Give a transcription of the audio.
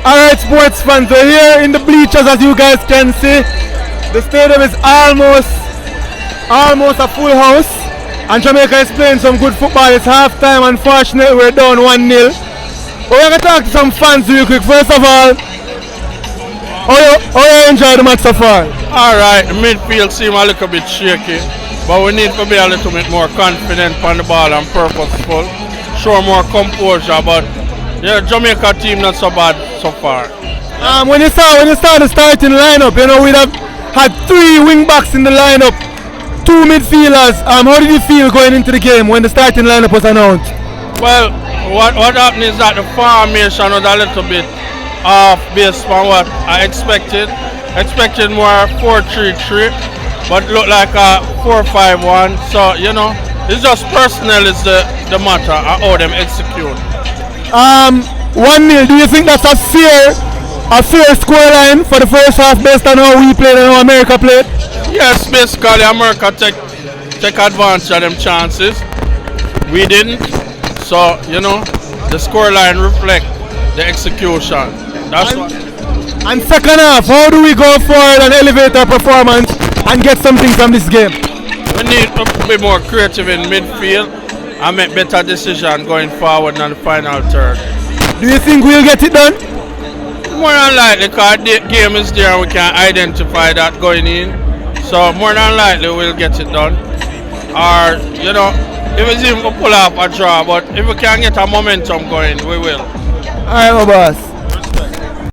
Alright, sports fans, we're here in the bleachers as you guys can see. The stadium is almost a full house. And Jamaica is playing some good football. It's half time. Unfortunately, we're down 1-0. But we're going to talk to some fans real quick. First of all, how you enjoy the match so far? Alright, the midfield seem a little bit shaky. But we need to be a little bit more confident on the ball and purposeful. Show more composure. But yeah, Jamaica team not so bad so far. When you saw the starting lineup, you know, we have had 3 wing backs in the lineup, 2 midfielders. How did you feel going into the game when the starting lineup was announced? Well, what happened is that the formation was a little bit off based on what I expected. Expected more 4-3-3, but looked like a 4-5-1. So, you know, it's just personnel is the matter and how them execute. 1-0. Do you think that's a fair scoreline for the first half based on how we played and how America played? Yes, basically America take advantage of them chances. We didn't. So, you know, the scoreline reflect the execution. That's what. And second half, how do we go forward and elevate our performance and get something from this game? We need to be more creative in midfield and make better decisions going forward in the final third. Do you think we'll get it done? More than likely, because the game is there and we can identify that going in. So more than likely we'll get it done. Or, you know, if it's even pull off a draw, but if we can get a momentum going, we will. Alright, my boss.